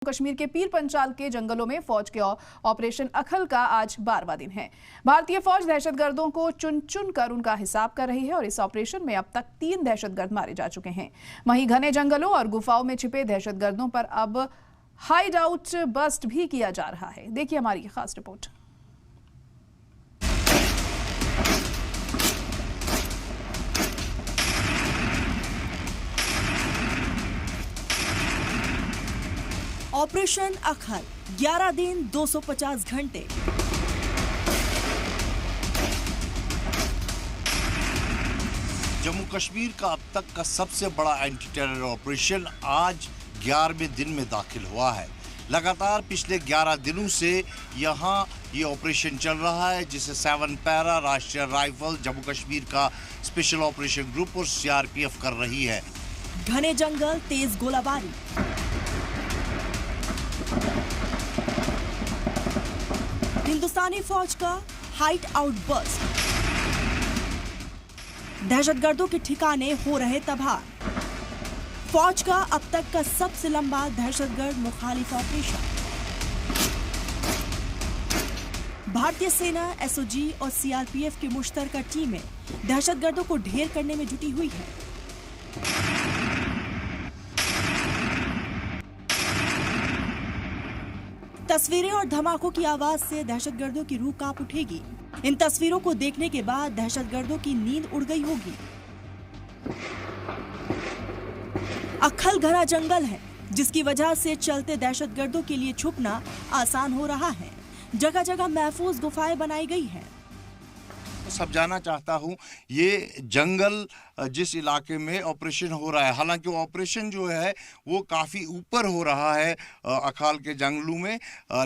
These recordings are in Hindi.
कश्मीर के पीर पंचाल के जंगलों में फौज के ऑपरेशन अखल का आज 12वां दिन है। भारतीय फौज दहशतगर्दों को चुन चुन कर उनका हिसाब कर रही है और इस ऑपरेशन में अब तक 3 दहशतगर्द मारे जा चुके हैं। वहीं घने जंगलों और गुफाओं में छिपे दहशतगर्दों पर अब हाइड आउट बस्ट भी किया जा रहा है। देखिए हमारी खास रिपोर्ट। ऑपरेशन अखल 11 दिन 250 घंटे। जम्मू कश्मीर का अब तक का सबसे बड़ा एंटी टेरर ऑपरेशन आज 11वें दिन में दाखिल हुआ है। लगातार पिछले 11 दिनों से यहाँ ये ऑपरेशन चल रहा है, जिसे 7 पैरा, राष्ट्रीय राइफल, जम्मू कश्मीर का स्पेशल ऑपरेशन ग्रुप और CRPF कर रही है। घने जंगल, तेज गोलाबारी, हिंदुस्तानी फौज का हाइड आउट बस्ट, दहशतगर्दों के ठिकाने हो रहे तबाह। फौज का अब तक का सबसे लंबा दहशतगर्द मुखालिफ ऑपरेशन। भारतीय सेना, SOG और CRPF की मुश्तरका टीमें दहशतगर्दों को ढेर करने में जुटी हुई है। तस्वीरें और धमाकों की आवाज से दहशतगर्दों की रूह कांप उठेगी। इन तस्वीरों को देखने के बाद दहशतगर्दों की नींद उड़ गई होगी। अखल घना जंगल है, जिसकी वजह से चलते दहशतगर्दों के लिए छुपना आसान हो रहा है। जगह जगह महफूज गुफाएं बनाई गई हैं। सब जानना चाहता हूँ, ये जंगल जिस इलाके में ऑपरेशन हो रहा है, हालांकि ऑपरेशन जो है वो काफ़ी ऊपर हो रहा है अखाल के जंगलों में।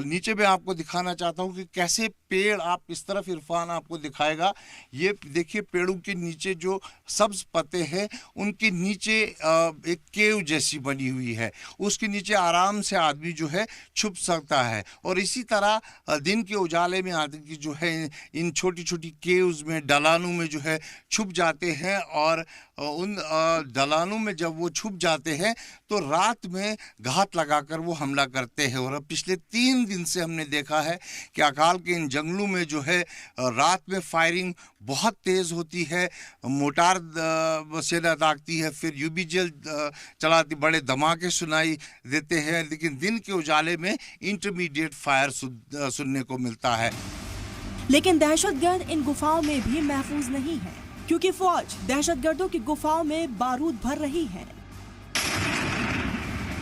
नीचे मैं आपको दिखाना चाहता हूँ कि कैसे पेड़, आप इस तरफ इरफान आपको दिखाएगा, ये देखिए पेड़ों के नीचे जो सब्ज पत्ते हैं उनके नीचे एक केव जैसी बनी हुई है, उसके नीचे आराम से आदमी जो है छुप सकता है। और इसी तरह दिन के उजाले में आदमी जो है इन छोटी छोटी केव्स में, ढलानों में जो है छुप जाते हैं और उन ढलानों में जब वो छुप जाते हैं तो रात में घात लगाकर वो हमला करते हैं। और अब पिछले 3 दिन से हमने देखा है कि अकाल के इन जंगलों में जो है रात में फायरिंग बहुत तेज़ होती है, मोटार सेना दागती है, फिर UBGL चलाती, बड़े धमाके सुनाई देते हैं, लेकिन दिन के उजाले में इंटरमीडिएट फायर सुनने को मिलता है। लेकिन दहशतगर्द इन गुफाओं में भी महफूज नहीं है, क्योंकि फौज दहशतगर्दों की गुफाओं में बारूद भर रही है।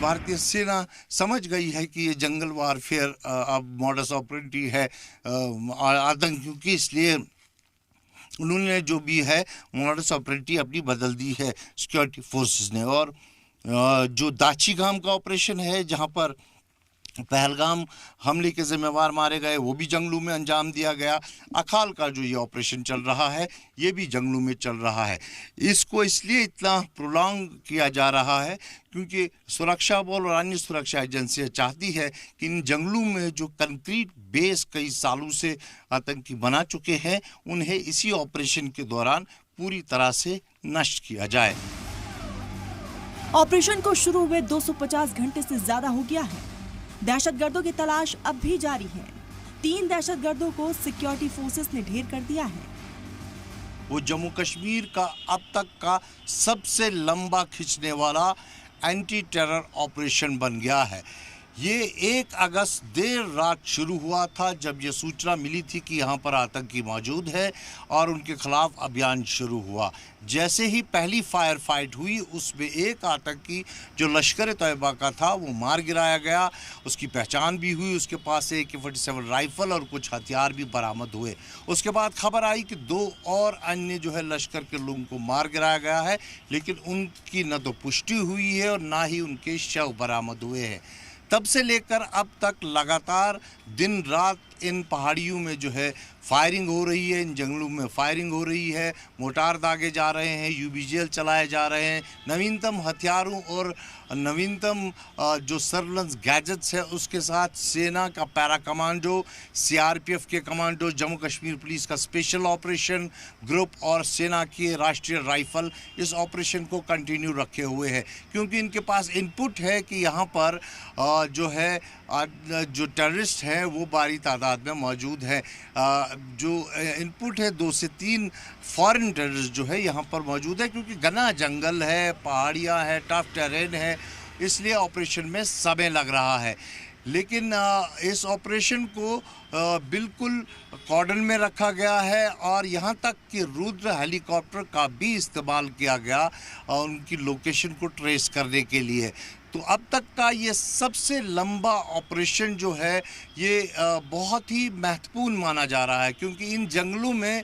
भारतीय सेना समझ गई है कि ये जंगल वारफेयर अब मॉडस ऑपरेंडी है आतंकियों की, इसलिए उन्होंने जो भी है मॉडस ऑपरेंडी अपनी बदल दी है सिक्योरिटी फोर्सेस ने। और जो दाची गांव का ऑपरेशन है, जहां पर पहलगाम हमले के जिम्मेवार मारे गए, वो भी जंगलों में अंजाम दिया गया। अखाल का जो ये ऑपरेशन चल रहा है ये भी जंगलों में चल रहा है। इसको इसलिए इतना प्रोलॉन्ग किया जा रहा है क्योंकि सुरक्षा बल और अन्य सुरक्षा एजेंसियां चाहती है कि इन जंगलों में जो कंक्रीट बेस कई सालों से आतंकी बना चुके हैं उन्हें इसी ऑपरेशन के दौरान पूरी तरह से नष्ट किया जाए। ऑपरेशन को शुरू हुए 250 घंटे से ज्यादा हो गया है। दहशतगर्दों की तलाश अब भी जारी है। 3 दहशतगर्दों को सिक्योरिटी फोर्सेस ने ढेर कर दिया है। वो जम्मू कश्मीर का अब तक का सबसे लंबा खींचने वाला एंटी टेरर ऑपरेशन बन गया है। ये 1 अगस्त देर रात शुरू हुआ था, जब ये सूचना मिली थी कि यहाँ पर आतंकी मौजूद है और उनके खिलाफ अभियान शुरू हुआ। जैसे ही पहली फायर फाइट हुई, उसमें एक आतंकी जो लश्कर तैयबा का था वो मार गिराया गया। उसकी पहचान भी हुई, उसके पास से AK-47 राइफल और कुछ हथियार भी बरामद हुए। उसके बाद खबर आई कि 2 और अन्य जो है लश्कर के लोगों को मार गिराया गया है, लेकिन उनकी न तो पुष्टि हुई है और ना ही उनके शव बरामद हुए हैं। तब से लेकर अब तक लगातार दिन रात इन पहाड़ियों में जो है फायरिंग हो रही है, इन जंगलों में फायरिंग हो रही है, मोटार दागे जा रहे हैं, यूबीजीएल चलाए जा रहे हैं, नवीनतम हथियारों और नवीनतम जो सर्वेलेंस गैजेट्स है उसके साथ सेना का पैरा कमांडो, सीआरपीएफ के कमांडो, जम्मू कश्मीर पुलिस का स्पेशल ऑपरेशन ग्रुप और सेना की राष्ट्रीय राइफल इस ऑपरेशन को कंटिन्यू रखे हुए हैं, क्योंकि इनके पास इनपुट है कि यहाँ पर जो है जो टेररिस्ट हैं वो भारी तादाद में मौजूद है। जो इनपुट है 2 से 3 फॉरेन टेररिस्ट जो है यहाँ पर मौजूद है, क्योंकि घना जंगल है, पहाड़ियाँ है, टफ टेरेन है, इसलिए ऑपरेशन में समय लग रहा है। लेकिन इस ऑपरेशन को बिल्कुल कॉर्डन में रखा गया है और यहाँ तक कि रुद्र हेलीकॉप्टर का भी इस्तेमाल किया गया उनकी लोकेशन को ट्रेस करने के लिए। तो अब तक का ये सबसे लंबा ऑपरेशन जो है ये बहुत ही महत्वपूर्ण माना जा रहा है, क्योंकि इन जंगलों में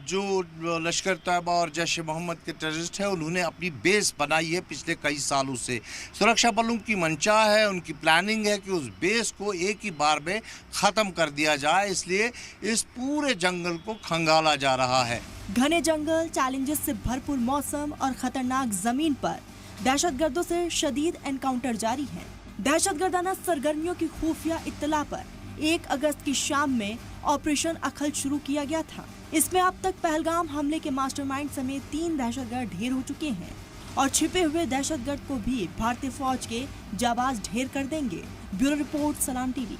जो लश्कर तैयबा और जैश ए मोहम्मद के टेररिस्ट हैं उन्होंने अपनी बेस बनाई है पिछले कई सालों से। सुरक्षा बलों की मंशा है, उनकी प्लानिंग है कि उस बेस को एक ही बार में ख़त्म कर दिया जाए, इसलिए इस पूरे जंगल को खंगाला जा रहा है। घने जंगल, चैलेंजेस से भरपूर मौसम और खतरनाक जमीन पर दहशतगर्दों से शदीद एनकाउंटर जारी है। दहशतगर्दाना सरगर्मियों की खुफिया इत्तला पर 1 अगस्त की शाम में ऑपरेशन अखल शुरू किया गया था। इसमें अब तक पहलगाम हमले के मास्टरमाइंड समेत 3 दहशतगर्द ढेर हो चुके हैं और छिपे हुए दहशतगर्द को भी भारतीय फौज के जाबाज ढेर कर देंगे। ब्यूरो रिपोर्ट, सलाम टीवी।